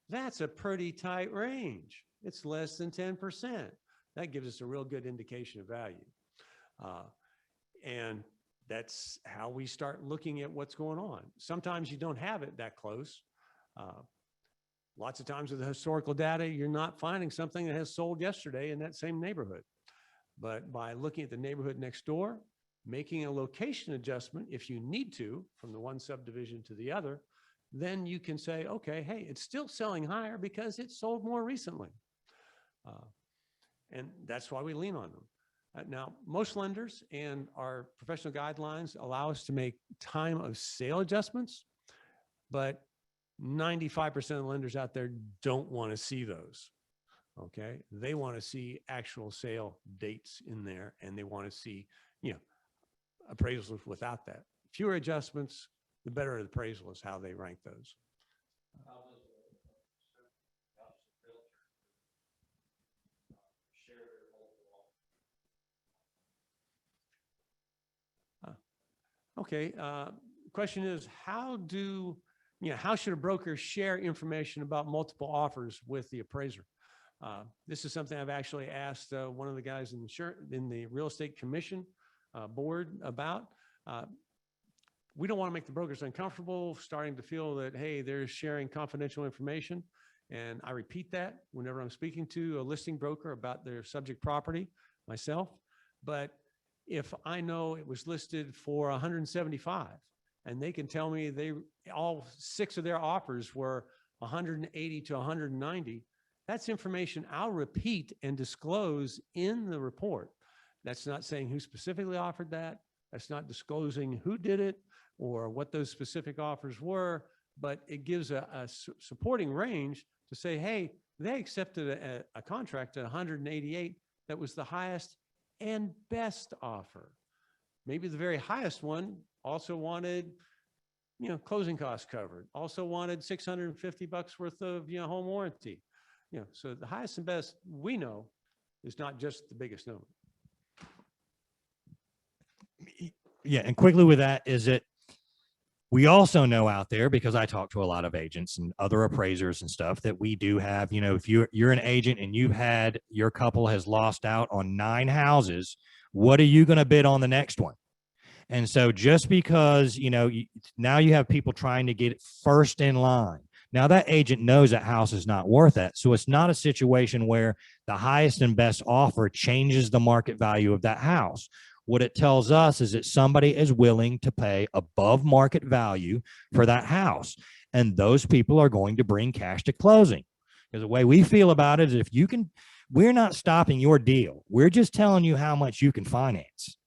That's a pretty tight range. It's less than 10%. That gives us a real good indication of value. And that's how we start looking at what's going on. Sometimes you don't have it that close. Lots of times with the historical data, you're not finding something that has sold yesterday in that same neighborhood. But by looking at the neighborhood next door, making a location adjustment if you need to from the one subdivision to the other, then you can say, okay, hey, it's still selling higher because it sold more recently. And that's why we lean on them. Now, most lenders and our professional guidelines allow us to make time of sale adjustments, but 95% of lenders out there don't want to see those. Okay. They want to see actual sale dates in there, and they want to see, appraisals without that. Fewer adjustments, the better the appraisal is how they rank those. How does the realtor share their multiple? Okay. Question is, how should a broker share information about multiple offers with the appraiser? This is something I've actually asked one of the guys in the real estate commission board about. We don't want to make the brokers uncomfortable, starting to feel that, hey, they're sharing confidential information. And I repeat that whenever I'm speaking to a listing broker about their subject property myself. But if I know it was listed for 175 and they can tell me all 6 of their offers were 180 to 190, that's information I'll repeat and disclose in the report. That's not saying who specifically offered that. That's not disclosing who did it or what those specific offers were, but it gives a supporting range to say, hey, they accepted a contract at 188 that was the highest and best offer. Maybe the very highest one also wanted, closing costs covered, also wanted $650 worth of, home warranty. So the highest and best we know is not just the biggest number. Yeah, and quickly with that is that we also know out there, because I talk to a lot of agents and other appraisers and stuff, that we do have, if you're an agent and your couple has lost out on 9 houses, what are you going to bid on the next one? And so just because, now you have people trying to get first in line. Now that agent knows that house is not worth it. So it's not a situation where the highest and best offer changes the market value of that house. What it tells us is that somebody is willing to pay above market value for that house. And those people are going to bring cash to closing. Because the way we feel about it is we're not stopping your deal. We're just telling you how much you can finance,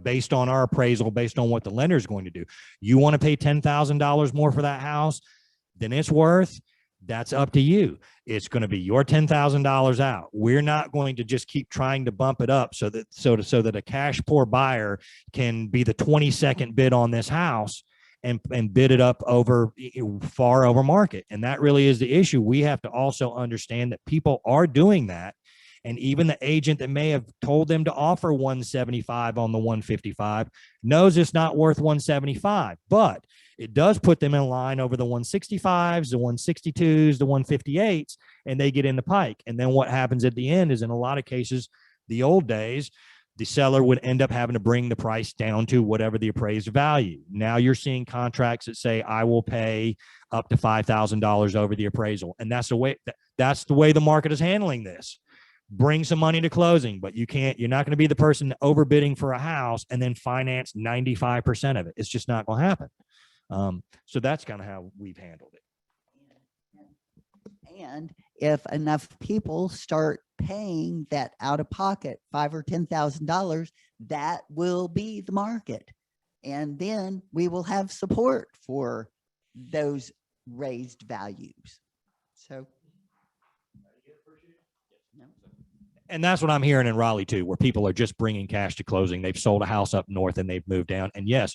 based on our appraisal, based on what the lender is going to do. You want to pay $10,000 more for that house than it's worth? That's up to you. It's going to be your $10,000 out. We're not going to just keep trying to bump it up so that a cash poor buyer can be the 22nd bid on this house and bid it up far over market. And that really is the issue. We have to also understand that people are doing that. And even the agent that may have told them to offer 175 on the 155 knows it's not worth 175, but it does put them in line over the 165s, the 162s, the 158s, and they get in the pike. And then what happens at the end is, in a lot of cases, the old days, the seller would end up having to bring the price down to whatever the appraised value. Now you're seeing contracts that say, I will pay up to $5,000 over the appraisal. And that's the way the market is handling this. Bring some money to closing, but you're not going to be the person overbidding for a house and then finance 95% of it. It's just not going to happen. So that's kind of how we've handled it. And if enough people start paying that out of pocket $5,000 or $10,000, that will be the market. And then we will have support for those raised values. So. And that's what I'm hearing in Raleigh too, where people are just bringing cash to closing. They've sold a house up north and they've moved down. And yes,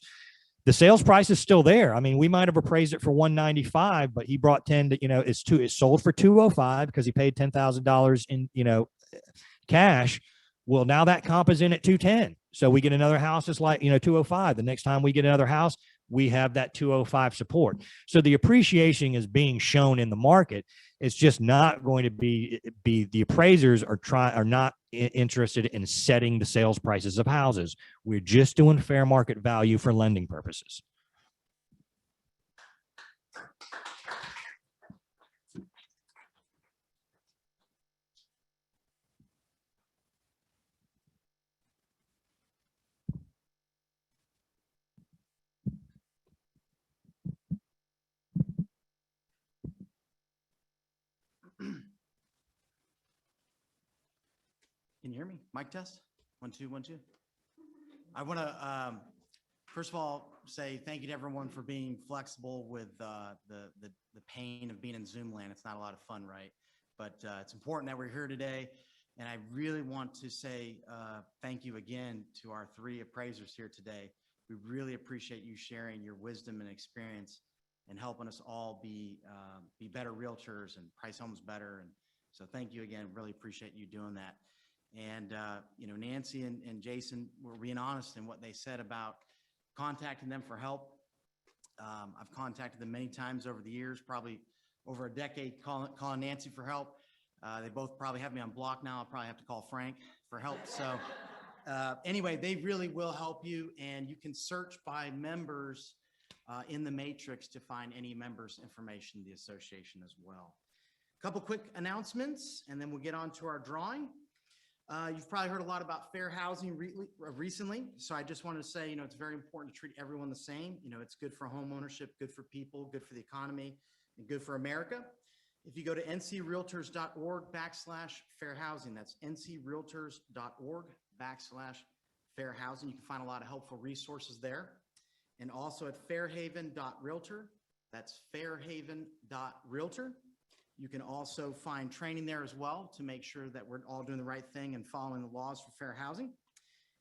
the sales price is still there. I mean, we might have appraised it for 195, but he brought 10 to, it's sold for 205 because he paid $10,000 in, cash. Well, now that comp is in at 210. So we get another house, it's like, 205. The next time we get another house, we have that 205 support. So the appreciation is being shown in the market. It's just not going to be the appraisers are not interested in setting the sales prices of houses. We're just doing fair market value for lending purposes. Can you hear me? Mic test? 1, 2, 1, 2. I want to, first of all, say thank you to everyone for being flexible with the pain of being in Zoom land. It's not a lot of fun, right? But it's important that we're here today. And I really want to say thank you again to our 3 appraisers here today. We really appreciate you sharing your wisdom and experience and helping us all be better realtors and price homes better. And so thank you again. Really appreciate you doing that. And, Nancy and Jason were being honest in what they said about contacting them for help. I've contacted them many times over the years, probably over a decade, calling Nancy for help. They both probably have me on block now. I'll probably have to call Frank for help. So anyway, they really will help you, and you can search by members in the matrix to find any members' information, the association as well. A couple quick announcements, and then we'll get on to our drawing. You've probably heard a lot about fair housing recently. So I just wanted to say, it's very important to treat everyone the same. It's good for home ownership, good for people, good for the economy, and good for America. If you go to ncrealtors.org/fair housing, that's ncrealtors.org/fair housing. You can find a lot of helpful resources there. And also at fairhaven.realtor, that's fairhaven.realtor. You can also find training there as well to make sure that we're all doing the right thing and following the laws for fair housing.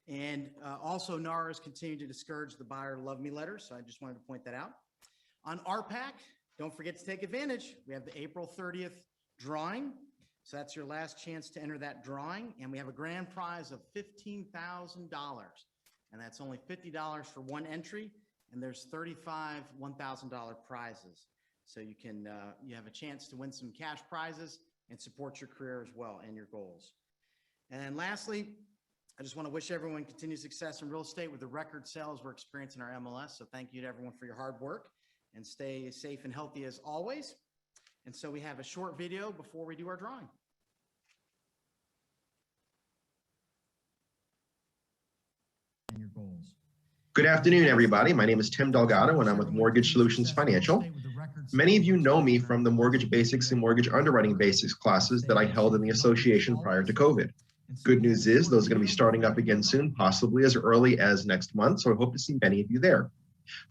And also NAR is continuing to discourage the buyer love me letters. So I just wanted to point that out. On RPAC, don't forget to take advantage. We have the April 30th drawing. So that's your last chance to enter that drawing. And we have a grand prize of $15,000. And that's only $50 for one entry. And there's 35 $1,000 prizes. So you can, you have a chance to win some cash prizes and support your career as well and your goals. And lastly, I just want to wish everyone continued success in real estate with the record sales we're experiencing in our MLS. So thank you to everyone for your hard work, and stay safe and healthy as always. And so we have a short video before we do our drawing. And your goals. Good afternoon, everybody. My name is Tim Delgado, and I'm with Mortgage Solutions Financial. Many of you know me from the Mortgage Basics and Mortgage Underwriting Basics classes that I held in the association prior to COVID. Good news is those are going to be starting up again soon, possibly as early as next month, so I hope to see many of you there.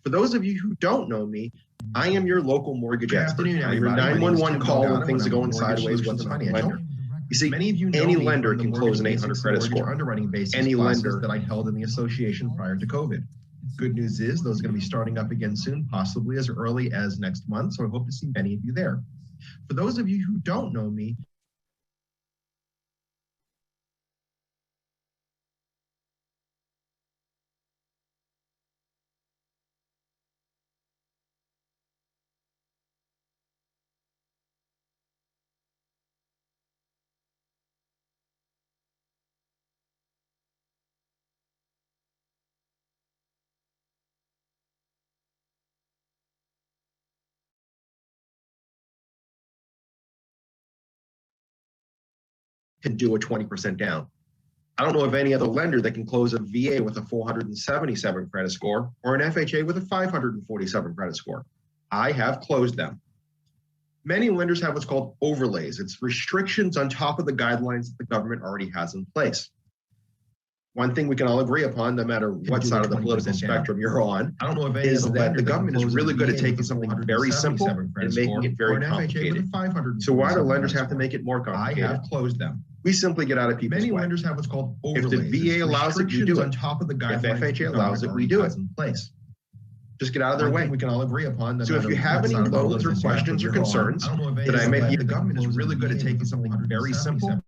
For those of you who don't know me, I am your local mortgage expert. I'm your 911 call when things are going sideways with a lender. You see, many of you any lender can close an 800 credit score. Underwriting basics any lender that I held in the association prior to COVID. Good news is those are going to be starting up again soon, possibly as early as next month. So I hope to see many of you there. For those of you who don't know me, can do a 20% down. I don't know of any other lender that can close a VA with a 477 credit score or an FHA with a 547 credit score. I have closed them. Many lenders have what's called overlays. It's restrictions on top of the guidelines that the government already has in place. One thing we can all agree upon, no matter what side of the political spectrum you're on, I don't know if is that the government is really good at taking something very simple and making it very complicated. So why do lenders have to make it more complicated? I have closed them. We simply get out of people's way. Many lenders have what's called overlays. If the VA allows it, you do it. On top of the guidelines, if FHA allows it, we do it. In place. Just get out of their way. We can all agree upon. So if you have any loans or questions or concerns that I may be, the government is really good at taking something very simple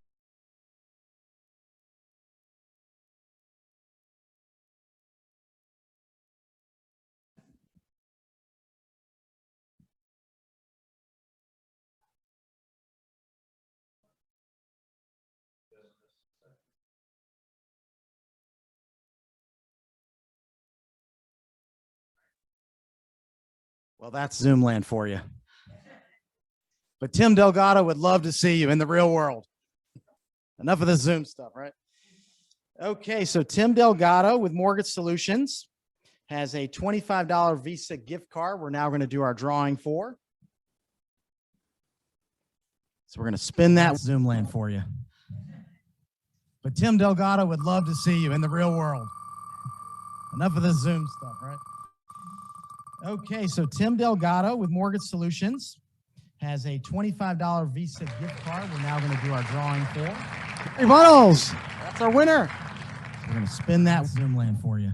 Well, that's Zoom land for you. But Tim Delgado would love to see you in the real world. Enough of the Zoom stuff, right? Okay, so Tim Delgado with Mortgage Solutions has a $25 Visa gift card we're now going to do our drawing for. So we're going to spin that Zoom land for you. But Tim Delgado would love to see you in the real world. Enough of the Zoom stuff, right? Okay, so Tim Delgado with Mortgage Solutions has a $25 Visa gift card we're now going to do our drawing for. Hey, Runnels, that's our winner. We're going to spin that Zoom land for you.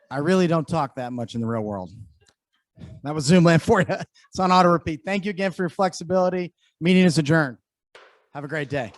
I really don't talk that much in the real world. That was Zoom land for you. It's on auto repeat. Thank you again for your flexibility. Meeting is adjourned. Have a great day.